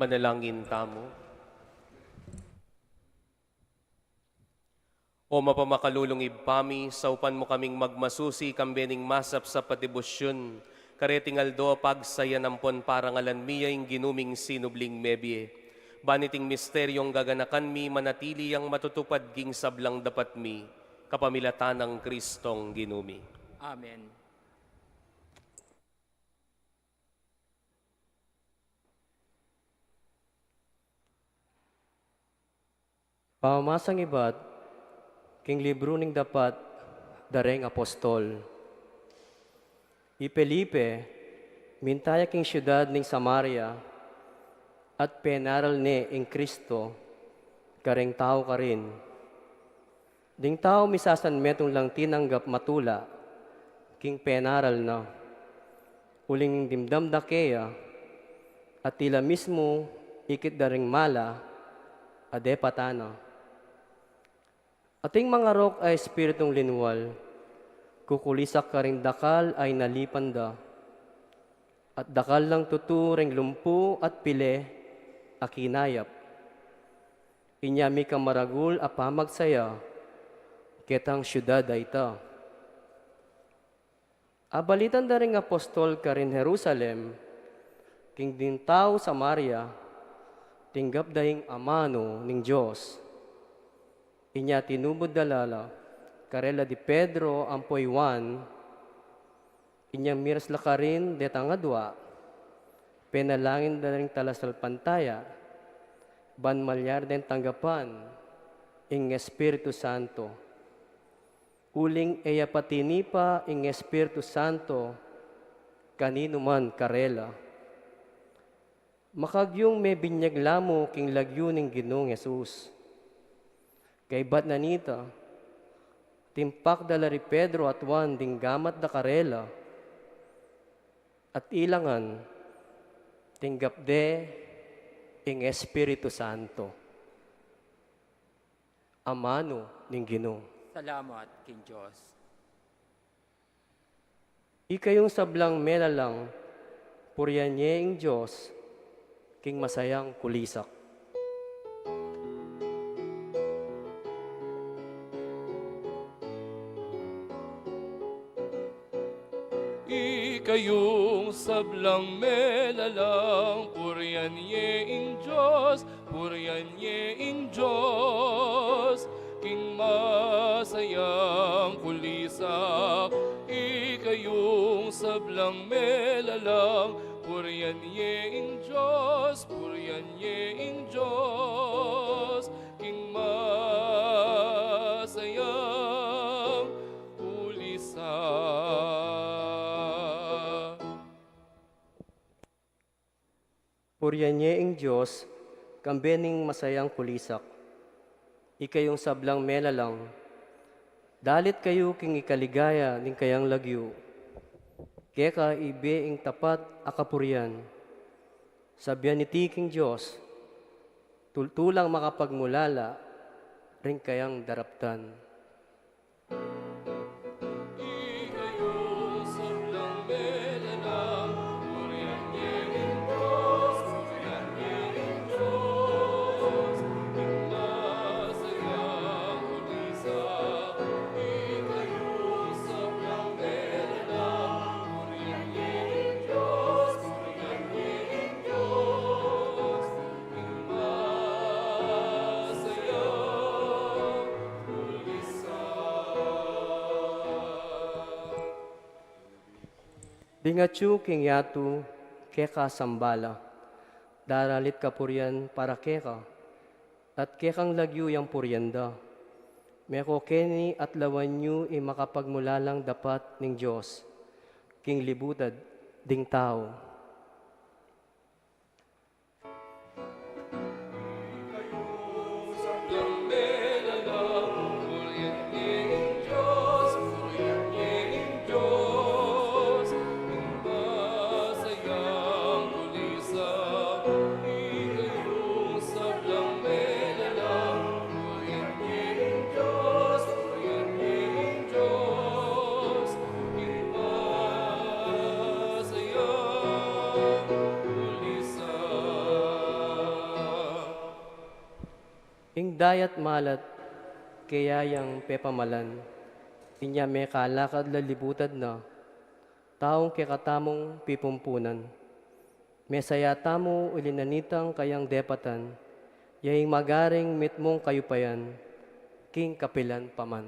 Manalangin tamo. O mapamakalulong ibpami, saupan mo kaming magmasusi kambening masap sa patibusyon, kareting aldo pagsaya nampon parangalan miyang ginuming sinubling mebye. Baniting misteryong gaganakan mi, manatili ang matutupad ging sablang dapat mi, kapamilatan ng Kristong ginumi. Amen. Pamamasang ibat, king libro ning dapat, dareng apostol. Ipelipe, mintaya king syudad ning Samaria, at penaral ni ing Kristo, kareng tao ka rin. Ding tao misasan metong lang tinanggap matula, king penaral na. Uling dimdam da keya, at tila mismo ikit daring mala, ade patana. Ating mga rok ay espiritong linwal, kukulisak ka rin dakal ay nalipanda, at dakal lang tuturing lumpu at pile, akinayap. Inyami ka maragul apamagsaya, ketang syudad ay ita. Abalitan da ring apostol ka rin Jerusalem, king din tao Samaria, tinggap daing amano ning Diyos. Inya tinubod dalala, karela di Pedro ampoy Juan, inya miras lakarin detangadwa, penalangin da ring talasal pantaya, ban malyar den tanggapan, ing Espiritu Santo. Uling eya patinipa ing Espiritu Santo, kanino man karela. Makagyong may binyaglamo king lagyo ning Ginoong Yesus. Kay bat nanita, timpak dalari Pedro at Juan ding gamat da karela, at ilangan, tinggap de ing Espiritu Santo. Amano ning Ginoo. Salamat king Diyos. Ikayong sablang melalang, purihan niya ang Diyos, king masayang kulisak. Ikayong sablang melalang, purihan ing Diyos, purihan ing Diyos, king masayang kulisak. Ikayong sablang melalang, purihan ing Diyos, purihan ing Diyos, king masayang kulisak. Purihan niya ang Diyos, kambening masayang kulisak. Ikayong sablang melalang, dalit kayo king ikaligaya ning kayang lagyo. Keka ibe ing tapat akapurian. Sabyan ni tiking Diyos, tultulang makapagmulala, ring kayang daraptan. Ikayong sablang melalang, purihan ing Diyos, purihan ing Diyos, king masayang kulisak. Ikayong sablang melalang, purihan ing Diyos, purihan ing Diyos, king masayang kulisak. Dingatsu king yatu, keka sambala. Daralit kapurian para keka, at kekang lagyo yang puryanda. Meko keni at lawanyo i makapagmulalang dapat ning Diyos, king libutad ding tao. Sablang melalang, purihan ing Diyos, purihan ing Diyos, king masayang kulisak. Ikayong sablang melalang, purihan ing Diyos, purihan ing Diyos, king masayang kulisak. Ing dayat malat, kayayang pepamalan, inya may kalakad lalibutad na, taong kekatamong pipumpunan. Mesaya tamo ulinanitang kayang depatan, yaing magaring mitmong kayupayan, king kapilan paman.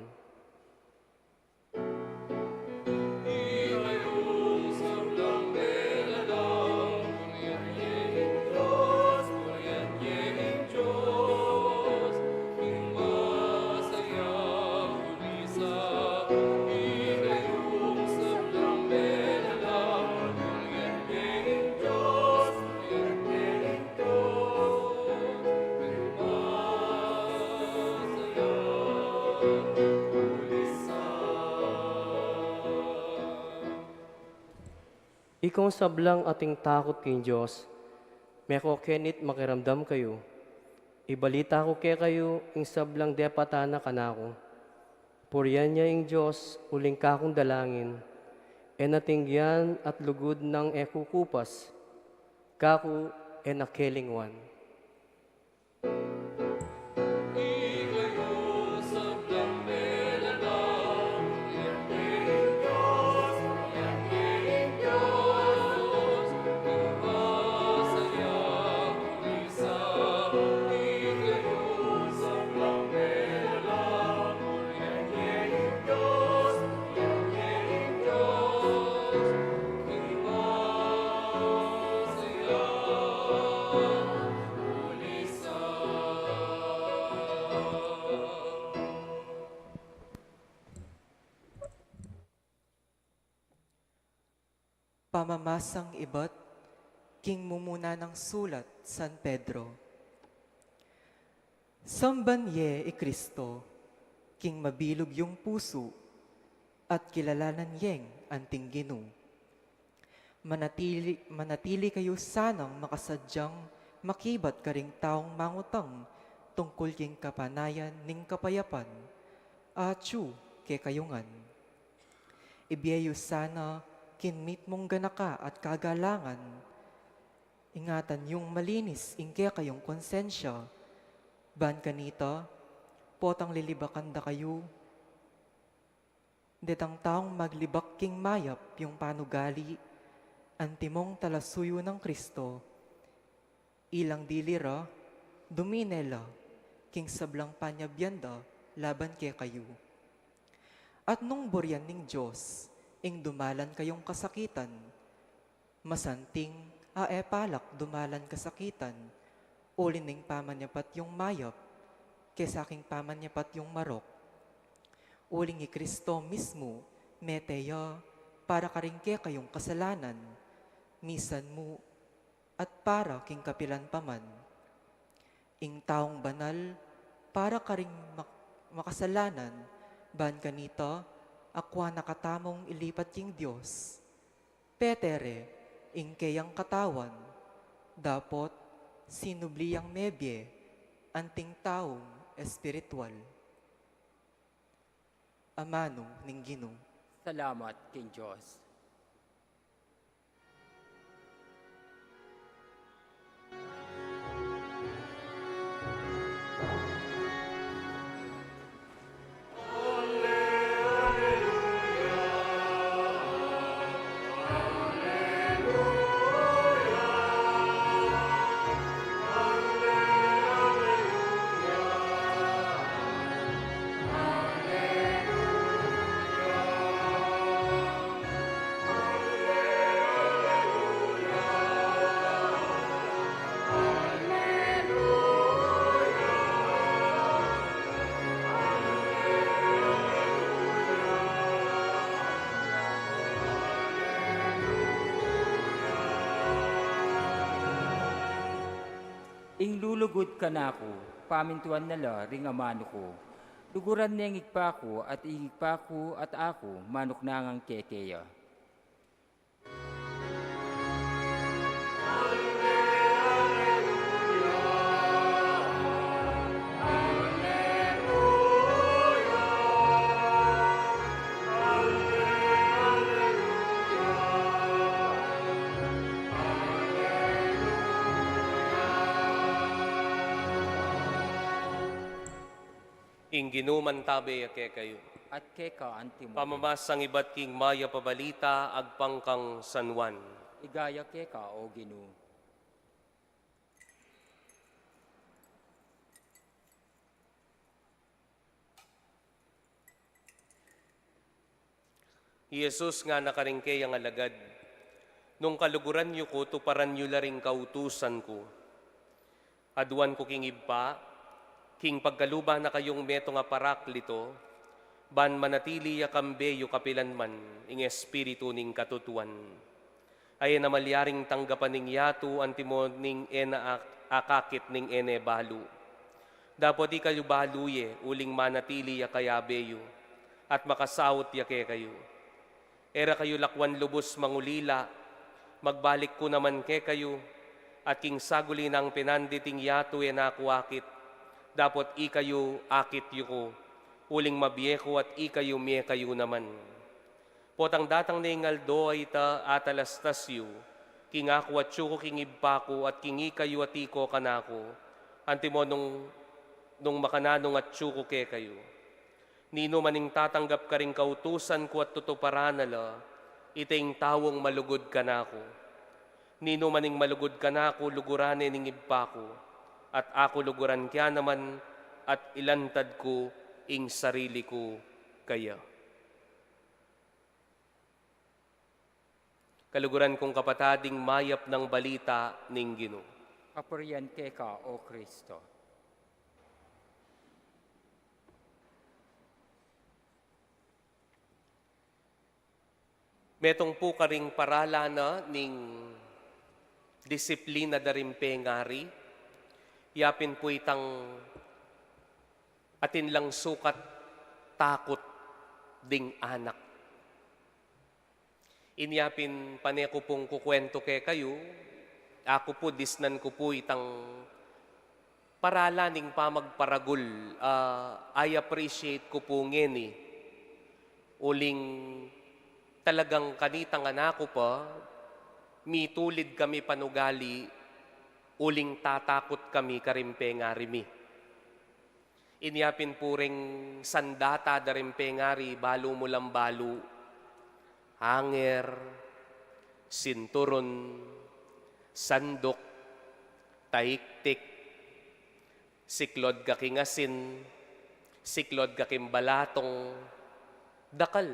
Ikayong sablang melalang, purihan ing Diyos, purihan ing Diyos, king masayang kulisak. Ikayong sablang melalang, purihan ing Diyos, purihan ing Diyos, king masayang kulisak. Ikaw sablang ating takot king Diyos, meko kenit makiramdam kayo. Ibalita ko kay kayo, ing sablang depatana kanako. Puriyan niya ing Diyos, uling kakong dalangin, enatingyan at lugod ng ekukupas, kaku enakelingwan. Ikayong sablang melalang, purihan ing Diyos, purihan ing Diyos, king masayang kulisak. Ikayong sablang melalang, purihan ing Diyos, purihan ing Diyos, king masayang Pamamasang iba't king mumuna ng sulat San Pedro. Sambanye e Kristo, king mabilog yung puso at kilalanan yeng anting ginu. Manatili kayo sanang makasadyang makibat ka ring taong mangutang tungkol king kapanayan ning kapayapan, atsu ke kayungan. Ibiyayo sana kinmit mong ganaka at kagalangan. Ingatan yung malinis, ingke kayong konsensya. Ban kanita, potang lilibakan da kayo. Detang taong maglibak king mayap yung panugali, antimong talasuyo ng Kristo. Ilang dilira, duminela, king sablang panyabyanda, laban ke kayo. At nung boryan ning Diyos, ing dumalan kayong kasakitan, masanting aepalak dumalan kasakitan, ulin ning pamanyapat yung mayap, kesa aking pamanyapat yung marok. Uling ni Kristo mismo, meteya, para karingke kayong kasalanan, misan mo, at para king kapilan paman. Ing taong banal, para karing makasalanan, ban kanita, akwa nakatamong ilipat king Diyos. Petere, ing kayang katawan, dapot sinubliyang mebye, anting taong espiritual. Amano ning Ginoo. Salamat, King Diyos. Ing lulugod ka na ako, pamintuan nala ring amano ko. Luguran niyang igpa ko at igpa ko at ako, manok nangang kekeya. Ing ginuman tabi ake kayo. At keka antimo. Pamamasang iba't king maya pabalita, agpangkang San Juan. Igaya keka o Ginoo. Jesus nga nakaringke ang alagad. Nung kaluguran yu ko, tuparan yu laring kautusan ko. Aduan ko king ibpa, king pagkaluba na kayong meto nga paraklito, ban manatili ya kambe yu kapilan man, ing espiritu ning katutuan. Ay na malyaring tanggapan ning yatu, antimo ning ena akakit ning ene balu. Dapat di kayo baluye, uling manatili ya kayabe yu, at makasawot ya ke kayo. Era kayo lakwan lubos mangulila, magbalik ko naman ke kayo, at king saguli ng pinanditing yatu e nakuakit, dapat ikayo akit yuko, uling mabiyeko at ikayo miye kayo naman. Potang datang ningal do ay ta atalastas yu, king ako at yuko king ibpako at king ikayo at iko kanako, antimo nung makananong at yuko ke kayo. Nino maning tatanggap ka rin kautusan ko at tutuparanala, iting tawong malugod ka na ako. Nino maning malugod ka na ako, lugurane ning ibpa ko, at ako luguran kya naman, at ilantad ko ing sarili ko kaya. Kaluguran kong kapatading mayap ng balita ning Ginoo. Kapurian keka o Kristo. Metong po karing paralana ning disiplina darimpe ngari. Yapin po itang atin lang sukat takot ding anak. Inyapin paneko pong kukwento ke kayo, ako po disnan ko po itang paralaning pamagparagul. I appreciate ko po ngeni. Uling talagang kanitang anako pa, mitulid kami panugali, uling tatakot kami karimpe ngari. Inyapin puring sandata darimpe ngari, balo mo lang balo, hanger, sinturon, sandok, taiktik, siklod kaking asin, siklod kaking balatong, dakal.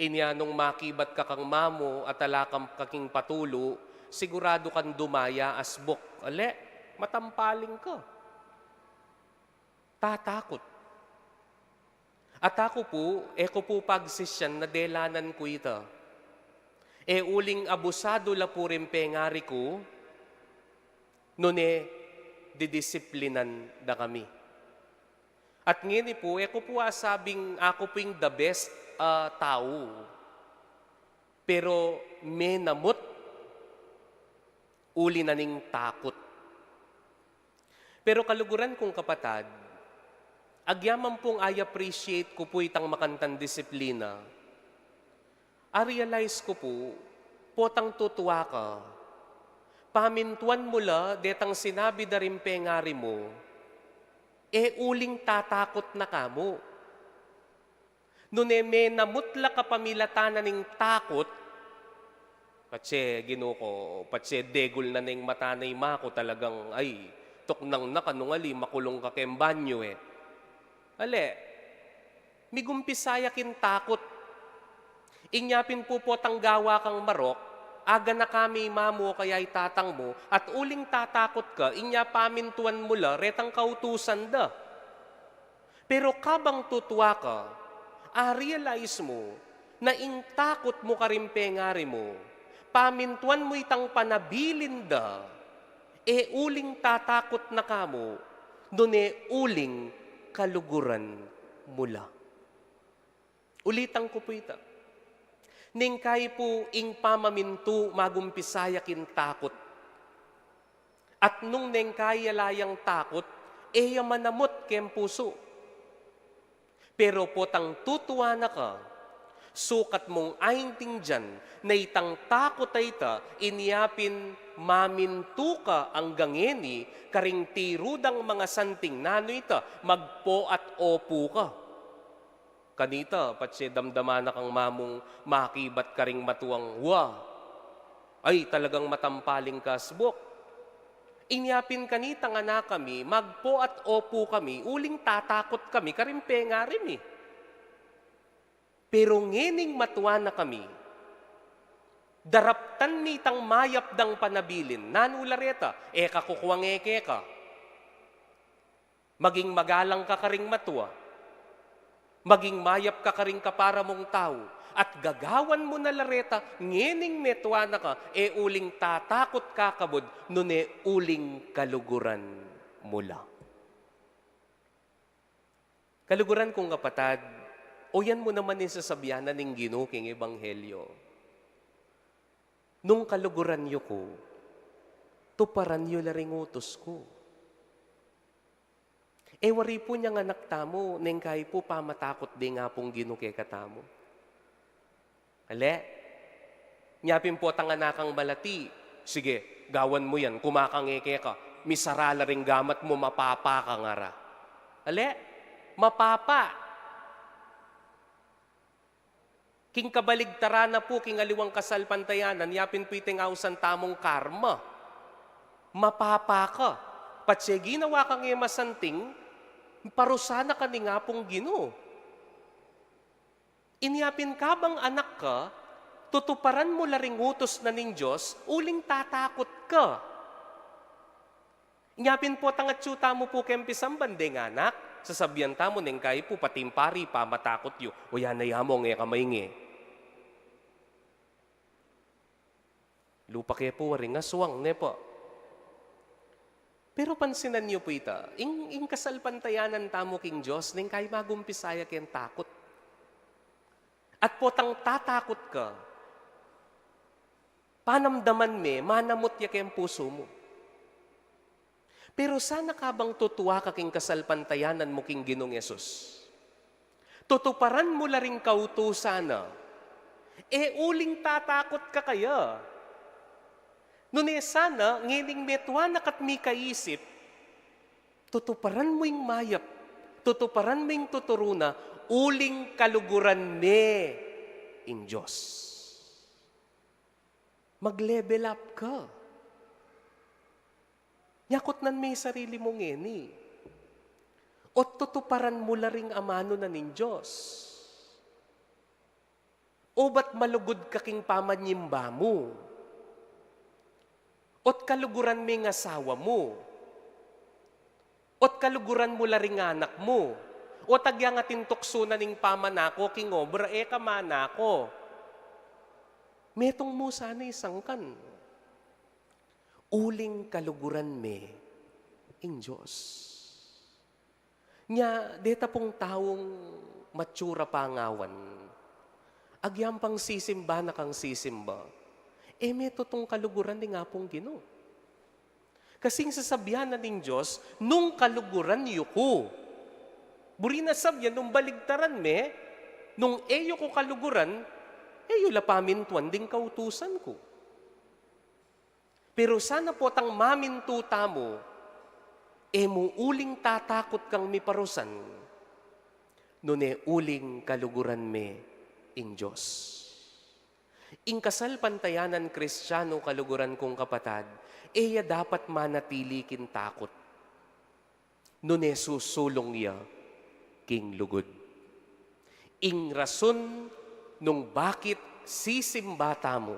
Inyanong makibat ka kang mamo at alakam kaking patulo, sigurado kang dumaya asbok. Ale, matampaling ka. Tatakot. At ako po, eko po pagsisyan na delanan ko ita. E uling abusado la po rin pengari ko, nune didisiplinan da kami. At ngini po, eko po asabing ako po yung the best tao. Pero may namot, uli na ning takot. Pero kaluguran kong kapatad, agyaman pong I appreciate ko po itang makantang disiplina. I-realize ko po, potang tutuwa ka. Pamintuan mula, detang sinabi da rin pengari mo, uling tatakot na kamo. Nuneme namutla ka pamilatanan ng takot, patse ginuko, patse degul na ning matanay mako talagang, ay, tuknang nakanungali, makulong ka kembanyo Ale, migumpisaya kin takot. Inyapin po tanggawa kang marok, aga na kami mamo kaya itatang mo, at uling tatakot ka, inya pamintuan mula, retang kautusan da. Pero kabang tutuwa ka, realize mo, na ing takot mo karimpengari mo, pamintuan mo itang panabilin da, uling tatakot na kamo, dune uling kaluguran mula. Ulitan ko po ita. Ningkay po ing pamamintu magumpisaya kin takot. At nung ningkay layang takot, manamot kem puso. Pero potang tutuwa na ka, sukat mong ainting dyan, na itang takot ay ita, inyapin mamintu ka ang gangeni, karing tirudang mga santing nano ita, magpo at opo ka. Kanita, patse damdamana kang mamong makibat karing matuang, ay talagang matampaling kasbok. Inyapin kanita nga na kami, magpo at opo kami, uling tatakot kami, karing pengarim Pero ngening matuwa na kami, daraptan nitang mayap dang panabilin, nanulareta, kakukuwang ka. Maging magalang ka karing matuwa, maging mayap ka karing kapara mong tao, at gagawan mo na lareta, ngening metuwa na ka, uling tatakot kakabod, nune uling kaluguran mula. Kaluguran kong kapatad, o yan mo naman yung sasabihanan ng ginuking ebanghelyo. Nung kaluguran nyo ko, tuparan nyo laring utos ko. Wari po niyang anak tamo, neng kay po pamatakot din nga pong ginuke katamo. Ale, nyapin po tanganakang malati, sige, gawan mo yan, kumakangeke ka, misarala ring gamat mo, mapapa ka nga ra. Ale, mapapa. King kabaligtara na po, king aliwang kasal pantayanan, yapin po iting ausan tamong karma. Mapapa ka. Patse ginawa kang masanting, parusana ka ni nga pong Ginoo. Inyapin ka bang anak ka, tutuparan mo laring utos na ning Diyos, uling tatakot ka. Inyapin po tangatsyuta mo po kempisang bandeng anak, sasabihan tamo neng kay po patimpari pa matakot yu, o yan na yamong kamay Lupa kaya po waring aswang, ne po. Pero pansinan niyo po ita, ing kasal pantayanan tamo king Diyos, ning kay magumpisaya ken takot. At potang tatakot ka, panamdaman manamot ya ken puso mo. Pero sana ka bang tutuwa ka king kasal pantayanan mo king Ginong Yesus? Tutuparan mo la ring kautusana, Uling tatakot ka kaya. Nune sana, ngiling metwanak at mi kaisip, tutuparan mo yung mayap, tutuparan mo yung tuturuna, uling kaluguran me in Diyos. Mag-level up ka. Yakot nan may sarili mong ngeni. O tutuparan mo la ring amano na nin Diyos. O ba't malugod kaking pamanyimba mo? Ot kaluguran may ngasawa mo? Ot kaluguran mo la ring anak mo? O tagya nga tintukso na ning pamanako, king obra kamanako. Metong mo sana isangkan. Uling kaluguran me in Diyos. Nya, deta pong taong matsura pangawan. Agyam pang sisimba na kang sisimba. May totong kaluguran din nga pong Ginoo. Kasing sasabihan na ning Diyos, nung kaluguran yuko. Buri na sabyan, nung baligtaran me, nung eyo ko kaluguran, eyo lapamintuan ding kautusan ko. Pero sana po tang mamintuta mo, mo uling tatakot kang miparusan, nune uling kaluguran me in Diyos. In kasal pantayanan Kristiyano kaluguran kong kapatad, eya dapat manatili kin takot. Nune susulong ya king lugod. Ing rason nung bakit sisimbata mo,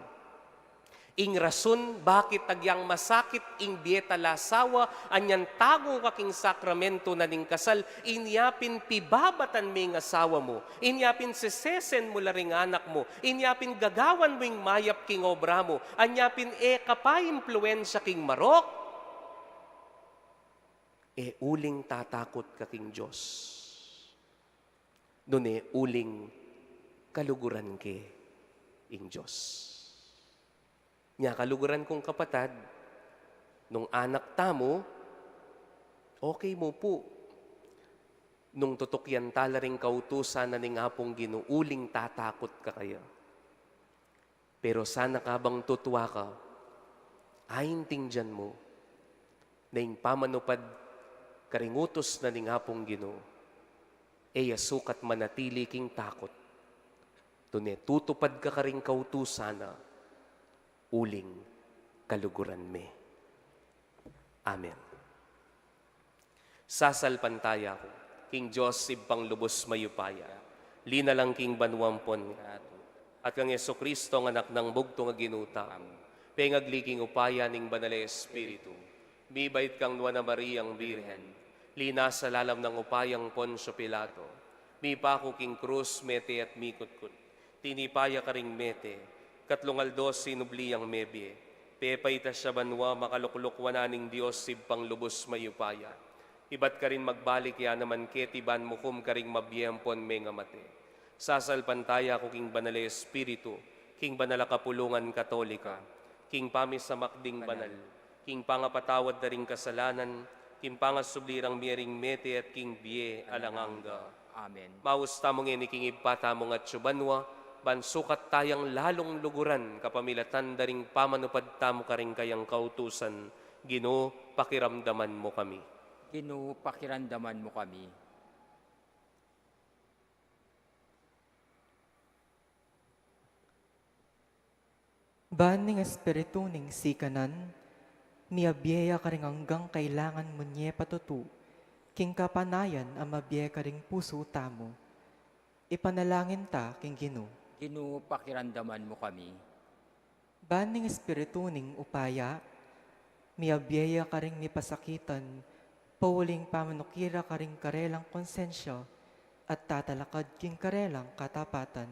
ing rason bakit tagyang masakit ing dieta lasawa, anyan tago kaking sakramento na ning kasal, inyapin pibabatan may asawa mo, inyapin sesesen mo laring anak mo, inyapin gagawan mo ing mayap king obra mo, anyapin kapaimpluensya king marok, uling tatakot kaking Diyos. Doon uling kaluguran ke ing Diyos. Nya kaluguran kong kapatad, nung anak tamo, okay mo po. Nung tutukyan talaring kautusan na ning apong ginuuling tatakot ka kaya. Pero sana ka bang tutuwa ka, ahinting dyan mo, na yung pamanupad karingutos na ning apong Ginoo, sukat manatili king takot. Tune tutupad ka karing kautusana, uling kaluguran me. Amen. Sasalpantaya ko, King Joseph pang lubos mayupaya, lina lang king banwampon, at kang Yeso Kristo ng anak ng bugto nga ginuta, pengagliking upaya ning banale Espiritu, bibait kang Nuana Mariang Birhen, lina sa lalam ng upayang Poncio Pilato, mipako king krus, mete at mikutkut, tinipaya ka ring mete, katlungaldos sinubliyang mebye, pepayta siya banwa makaluklukwana ning Diyos sibpang lubos mayupaya. Ibat ka rin magbalik ya naman ketiban mukum ka ring mabiyempon may nga mate. Sasalpantaya ko king banale Espiritu, king banala kapulungan katolika, king pamis sa makding banal, king pangapatawad na ring kasalanan, king pangasublirang miering mete at king biye alanganga. Amen. Mausta mong king ipata mong at subanwa, bansukat tayang lalong luguran, kapamilatan daring pamanupad tamo ka rin kayang kautusan, Ginoo, pakiramdaman mo kami. Ginoo, pakiramdaman mo kami. Baning espiritu ning sikanan, miabiya ka rin hanggang kailangan mo niya patutu, king kapanayan ang mabiya ka ring puso tamo. Ipanalangin ta, king Ginoo. Ginoo, pakiramdaman mo kami. Baning espiritu ning upaya, miabiya ka ring mipasakitan, pauling pamanukira ka ring karelang konsensya, at tatalakad king karelang katapatan.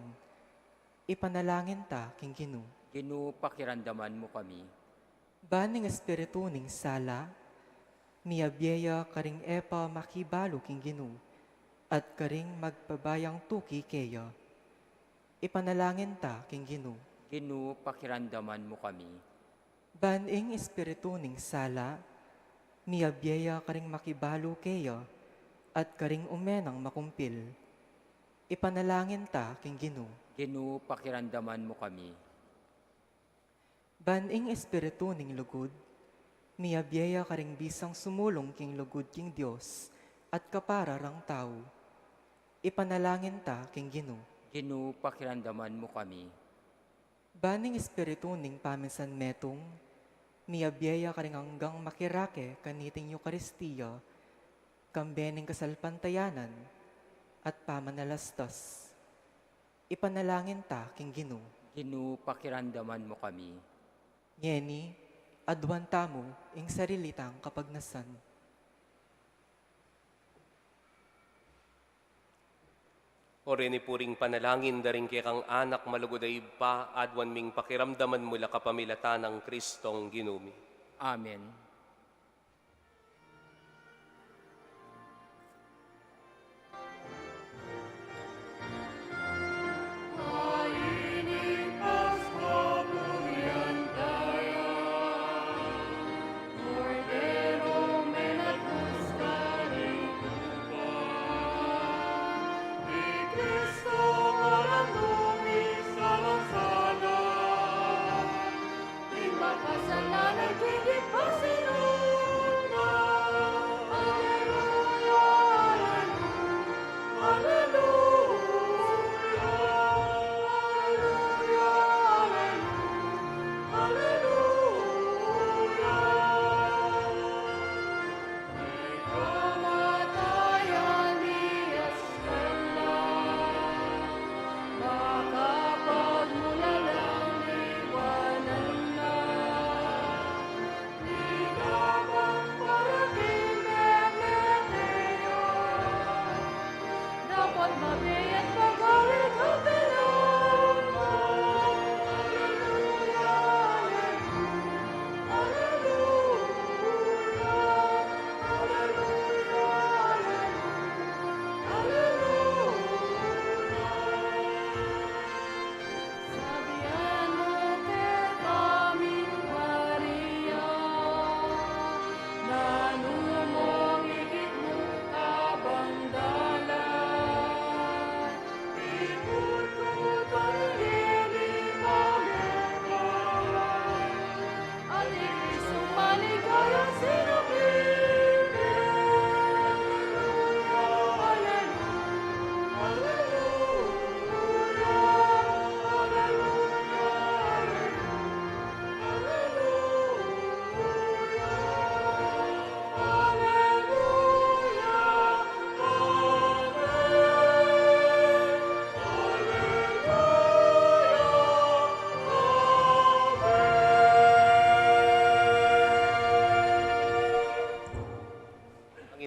Ipanalangin ta, king Ginoo. Ginoo, pakiramdaman mo kami. Baning espiritu ning sala, miabiya ka ring epa makibalo king Ginoo, at karing magpabayang tuki keya. Ipanalangin ta, king Ginoo. Ginoo, pakiramdaman mo kami. Baning espiritu ning sala, miabiya ka ring makibalo keya, at karing umenang makumpil. Ipanalangin ta king Ginoo. Ginoo, pakiramdaman mo kami. Baning espiritu ning lugod, miyabyaya ka ring bisang sumulong king lugod king Dios at kapararang tao. Ipanalangin ta king Ginoo. Ginoo, pakiramdaman mo kami. Baning espiritu ning paminsan metong, miyabyaya ka ring hanggang makirake kaniting Eukaristiya, kambening kasalpantayanan, at pamanalastas. Ipanalangin ta king Ginoo. Ginoo, pakiramdaman mo kami. Ngeni, adwan tamo ing sarilitang kapagnasan. O rini puring panalangin daring kay kang anak malugoday pa adwan ming pakiramdaman mula kapamilatan ng Kristong ginumi. Amen.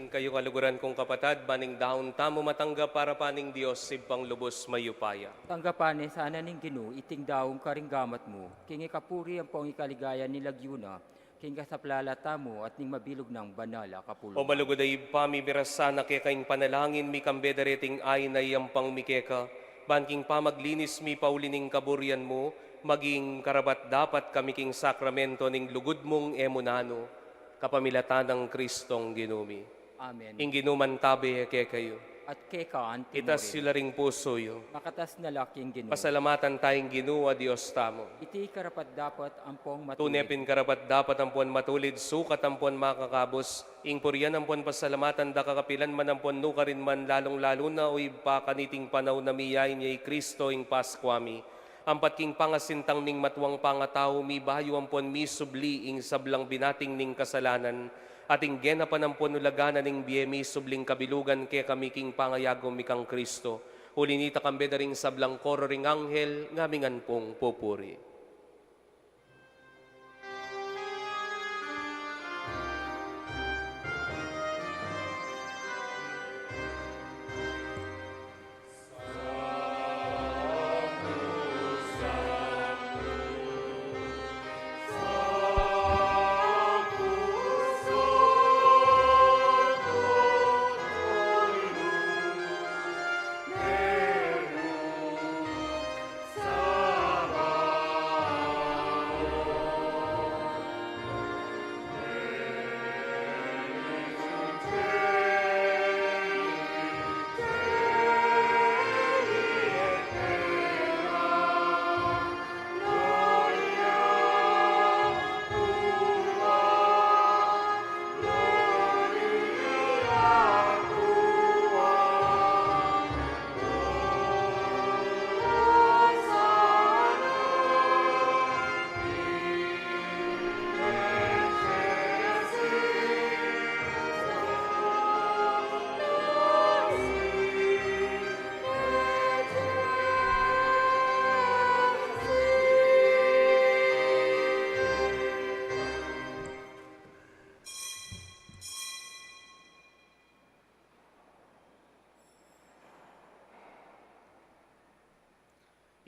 Kayo kaluguran kong kapatad, baning daon tamo matanggap para paning Diyos, sibpang lubos mayupaya. Tanggapane sana ning Ginoo, iting daong karinggamat mo. Kingi kapuri ang pong ikaligaya ni Lagyuna, king kasaplalata mo at ning mabilog ng banala kapulo. O malugoday pamimirasa na kekaing panalangin mi kambe dareting ay na yampang mikeka, banking pamaglinis mi paulining kaburian mo, maging karabat dapat kami king sakramento ning lugod mong emunano, kapamilatan ng Kristong ginumi. Amen. Inginuman tabi ke kayo. At kekaan Itas timore. sila ring puso yo. Makatas na laking Ginoo. Pasalamatan tayong ginuwa Diyos tamo. Iti karapat dapat ang pong matulid. Tunepin karapat dapat ang puan matulid, sukat ang puan makakabos, ingpuryan ang puan pasalamatan, da kakapilan man ang puan nukarin man, lalong-lalo na uy pa kaniting panaw na miyayin niya Kristo ing Paskwami. Ampat king pangasintang ning matwang pangatao, mi bayo ang puan mi subli ing sablang binating ning kasalanan, ating genapan ang punulaganan ning biyemi subling kabilugan kaya kami king pangayagom mikang Kristo. Hulinita kambe daring sablang koro ring anghel, ngamingan pong pupuri.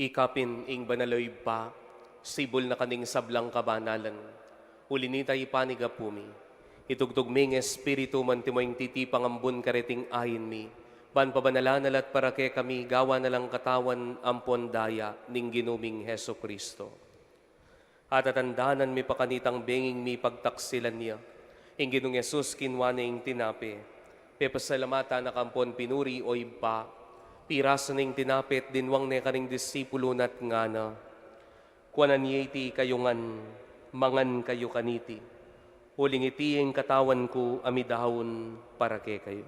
Ikapin ing banaloy pa, sibol na kaning sablang kabanalan. Ulinita ipaniga pumi. Itugtugming espiritu man timoing titipang ambon kareting ayin mi. Ban pabanalanan at para kay kami gawa na lang katawan ampon daya ning ginuming Heso Kristo. At atandanan mi pakanitang benging mi pagtaksilan niya. Ing ginung Yesus kinwana ing tinape. Pepasalamata na kampon pinuri o iba. Piraso ning tinapit dinwang ne kaning disipulo nat ngana. Kuanan iti kayungan, mangan kayo kaniti. Huling iti ang katawan ko amidahon para kay kayo.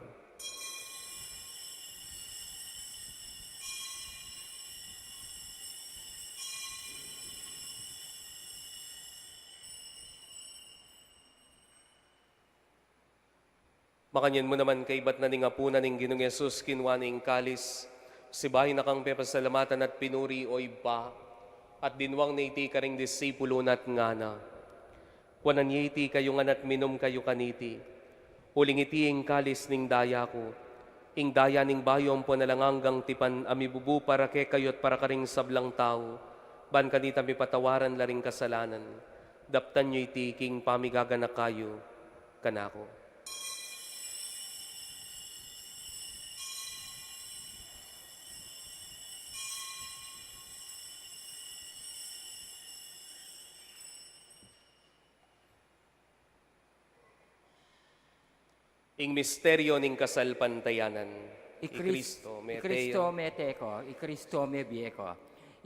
Makanyan mo naman kay ba't na ning apunan ning Ginong Yesus kinwa ning kalis, sibahin na kang pepasalamatan at pinuri o iba, at dinwang na iti karing disipulo nat ngana. Kuanan iti kayo nga nat minom kayo kaniti, huling iti ing kalis ning daya ko, ing daya ning bayom po nalangang tipan amibubu para kay kayo at para karing sablang tao, ban kanita mi patawaran laring kasalanan, daptan nyo iti king pamigaganak kayo, kanako. Ing misteryo ning kasalpantayanan. Ikristo meteko, Ikristo mebieko,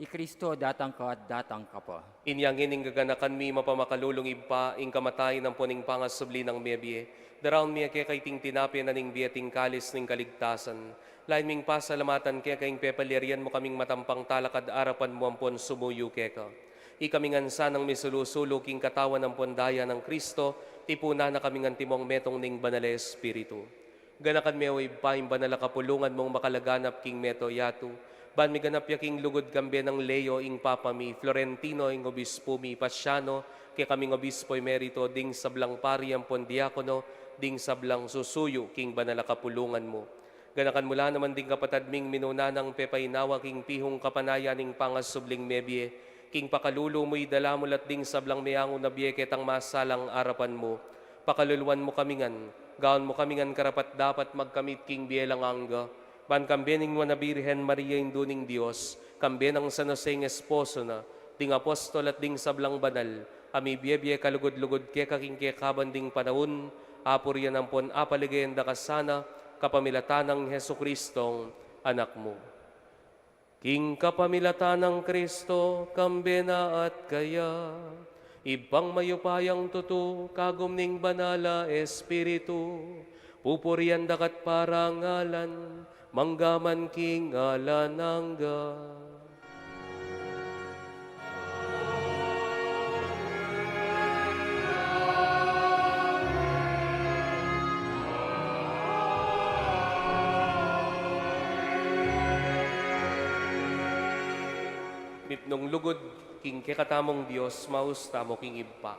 Ikristo datang ka at datang ka po. Inyang ining gaganakan mi mapamakalulong iba, ing kamatay ng puning pangasubli ng mebie. Daraon mi kay ting tinapi na ning bieting kalis ning kaligtasan. Lain ming pasalamatan kaya kaing pepalerian mo kaming matampang talakad arapan mo ampon sumuyo keka. Ikamingan sanang misulusulo king katawan ng pondaya ng Kristo, tipuna na kaming timong metong ning banale espiritu. Ganakan meoy paim banala kapulungan mong makalaganap king meto yatu. Ban mi ganap yaking lugod kambe ng Leo ing Papa mi, Florentino ing obispo mi, Pasiano, kay kaming obispo emerito, ding sablang pari ang pondiakono, ding sablang susuyo king banala kapulungan mo. Ganakan mula naman ding kapatad ming minunanang pepainawa king pihong kapanaya ning pangasubling mebie, king pakalulo mo'y dala mulat ding sablang mayang na biyeket ang masalang arapan mo. Pakaluluan mo kamingan, gaon mo kamingan karapat dapat magkamit king bielang angga. Ban kambening mo na Birhen Maria induning Diyos, kambenang San Joseng esposo na, ding apostol at ding sablang banal, ami biyebye kalugod-lugod ke kaking kaban ding panahon, apuryan ang pon apaligayanda kasana, kapamilatan ng Heso Kristong anak mo. King kapamilatan ng Kristo, kambena at kaya, ibang mayupayang tutu, kagumning banala espiritu, pupurian dakat parangalan, manggaman king alanangga. Mipnong lugod, king kekatamong Diyos, maus tamo king iba.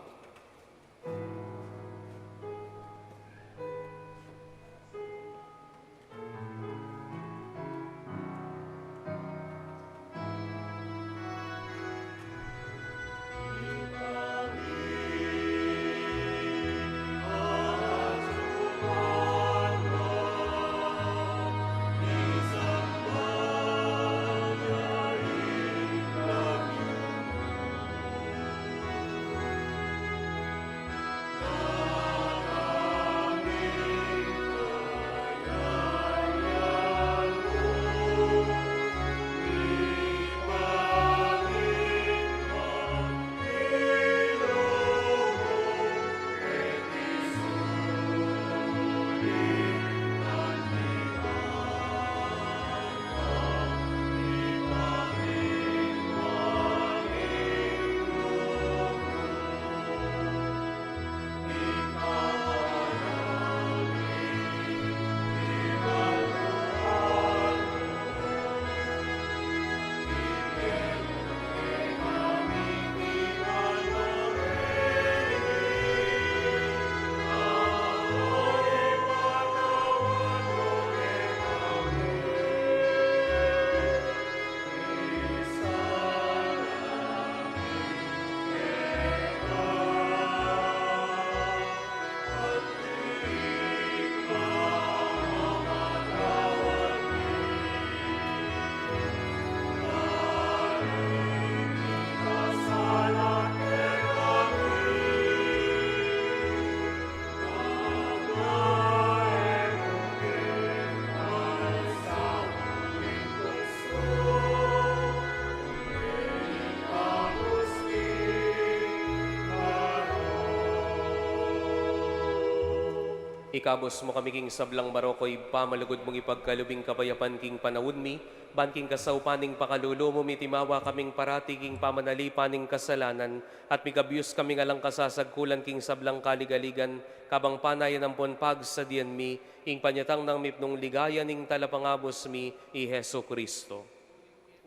Ikabos mo kami king sablang barokoy, pamalugod mong ipagkalubing kapayapan king panawod mi, ban king kasaupaning pakalulo mo, mitimawa kaming parati king pamanalipaning kasalanan, at mikabyus kaming alang kasasagkulan king sablang kaligaligan, kabang panayan ang ponpag sa diyan mi, ing panyatang ng mipnong ligaya ning talapangabos mi, i Heso Kristo.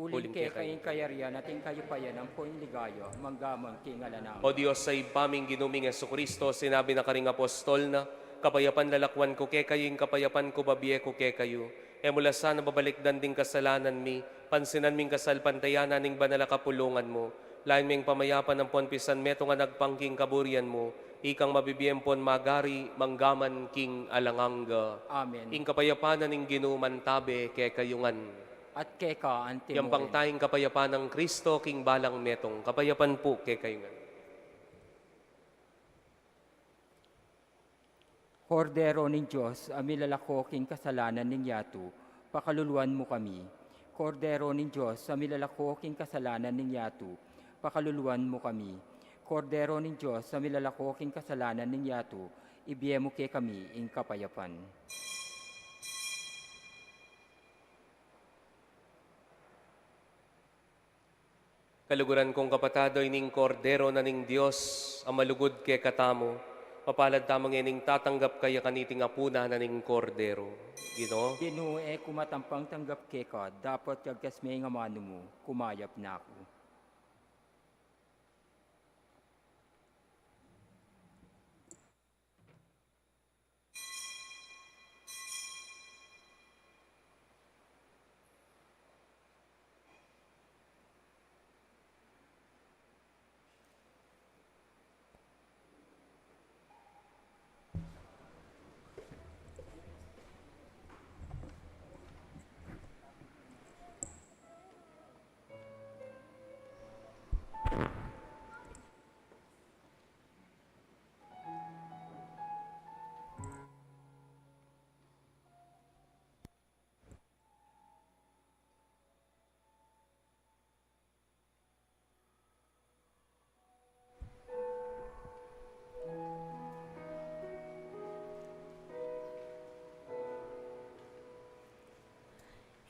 Uling kay kayong kayarian at ing kayo pa yan ang poing ligayo, manggamang king alanang. O Diyos, sa ipaming ginuming Heso Kristo, sinabi na karing apostol na, kapayapan lalakwan ko ke kayo, yung kapayapan ko babiye ko ke kayo. Mula sana babalik danding kasalanan mi, pansinan ming kasalpantayanan ning banala kapulungan mo. Lain ming pamayapan ng ponpisan meto nga nagpangking kaburian mo, ikang mabibiyempon magari, manggaman king alanganga. Amen. Ing kapayapanan ning ginuman tabe ke kayungan. At keka ang Yang pangtaying kapayapan ng Kristo king balang metong, kapayapan po ke kayungan. Kordero ng Diyos, amilalako king kasalanan ning yatu, pakaluluan mo kami. Kordero ng Diyos, amilalako king kasalanan ning yatu, pakaluluan mo kami. Kordero ng Diyos, amilalako king kasalanan ning yatu, ibiye mo ke kami ing kapayapan. Kaluguran kong kapatadoy ning kordero na ning Diyos, ang malugod ke katamo, papalad tamang ining tatanggap kaya kaniting apuna na ning kordero. Ginoo, Ginoo kumatampang tanggap keka, dapat kagkas may nga mano mo, kumayap na ako.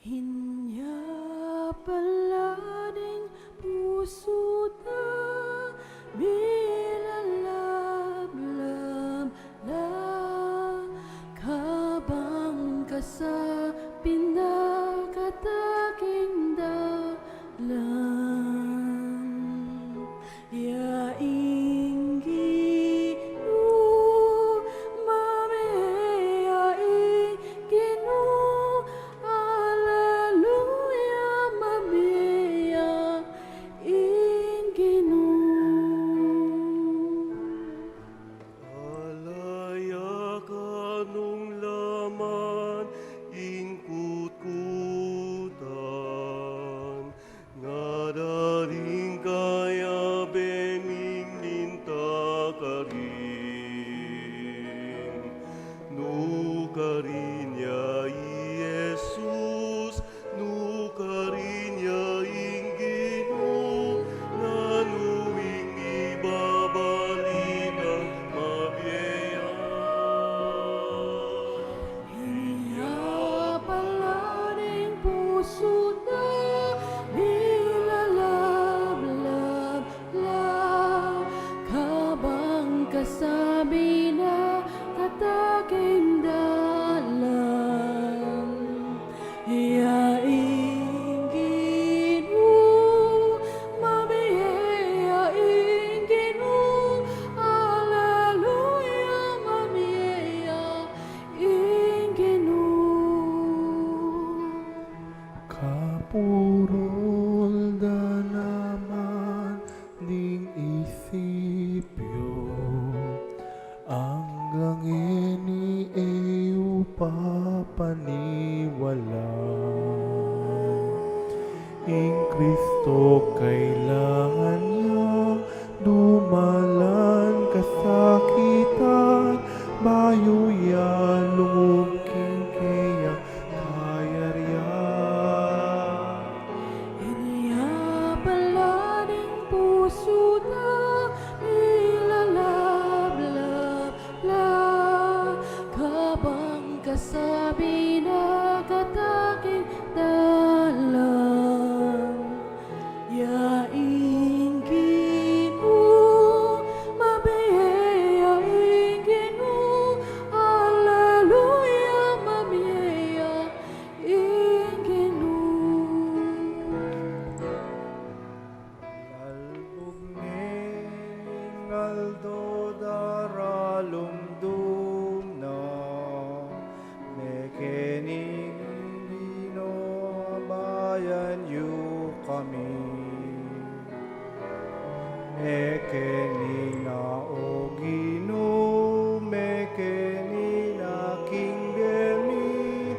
Hinyapalading puso na milalablab na kabang ka sa pinakataking dalan. Yaing Ginoo, mami, yaing Ginoo, Alleluia, mami, yaing Ginoo. Alaya ka nung laman, ingkut-kutan, nga daring kaya benging minta ka rin. Nu ka rin ya Jesus, nu ka rin ya Ginoo, na nuwing ibabalik ang mabiyaya. Hinyapalading puso na milalablab lang, kabang kasabi na kataking dalan. Yaing Ginoo, mami, yaing Ginoo, Alleluia, mami, yaing Ginoo. Kapurol da naman ning isipyo, hanggang ini papaniwala. Ing Kristo kailangan niya dumalan kasakitan, bayo ya lumungking kaya kayariyan. Hinyapalading puso na milalablab lang, aldo daralum dumna, mekenino bayan yu kami. Mekenina o Gino, mekenina King Demi,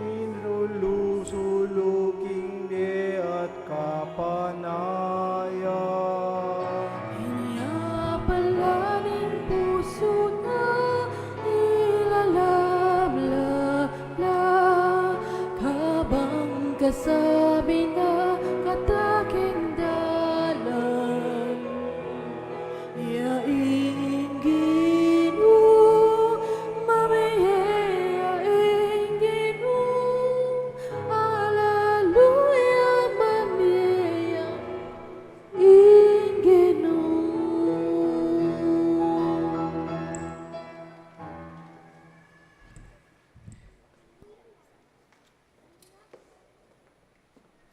inrulusulo King De at kapanaya. Iniyapalaning puso na ilalabla, kabang kasabi na kataking dalan. Yaing Gino, mamiya ing Gino, Alleluia, mamiya ing Gino.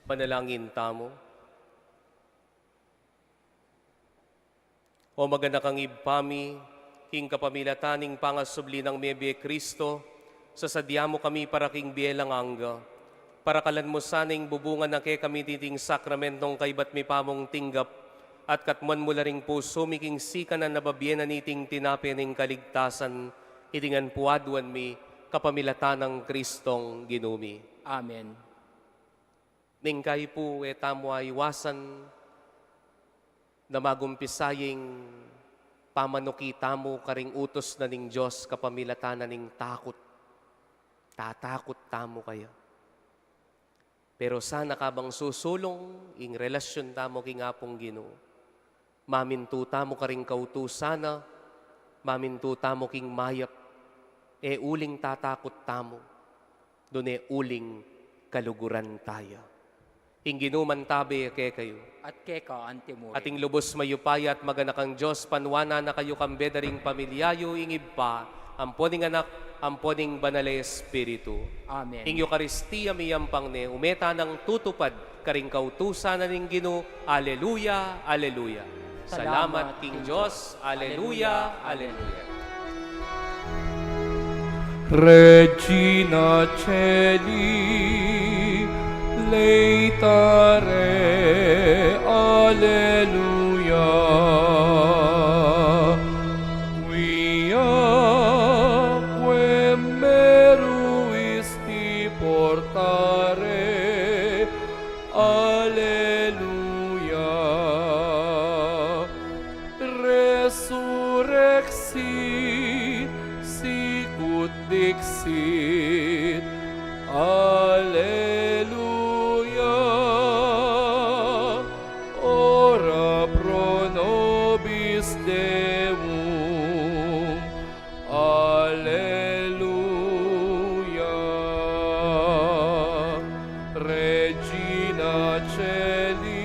Panalangin tamo. O maganda kang ibpami, king kapamilataning pangasubli ng Mebye Kristo, sa sadya mo kami para king bielang angga, para kalan mo saning bubungan na kay kami titing sakramentong kaybat mi pamong tinggap, at katman mo ring puso miking sika na nababyenan niting tinapening kaligtasan, itingan puadwan mi kapamilatanang Kristong ginumi. Amen. Ningkay po etamo ay iwasan na magumpisaying pamanukita mo karing utos na ning Diyos kapamilatanan ning takot. Tatakot tamo kayo. Pero sana kabang susulong ing relasyon tamo king apong Ginoo. Mamintu tamo karing kautosana, mamintu tamo king mayap, e uling tatakot tamo, dun e uling kaluguran tayo. Inginuman tabi kay kayo. At keka antimore. Ating lubos mayupaya at maganakang Diyos, panwana na kayo kambedaring pamilyayo, ingib pa, amponing anak, amponing banale Espiritu. Amen. Ing Eucharistia miyampang ne, umeta ng tutupad, karing kautusan na ning Ginoo. Aleluya, aleluya. Salamat King Diyos. Aleluya, aleluya. Regina Celi, leitare, alleluia. Quia quem meruisti portare, alleluia. Resurrexit, sicut dixit, alleluia. Ora pro nobis Deum, alleluia. Regina Celi,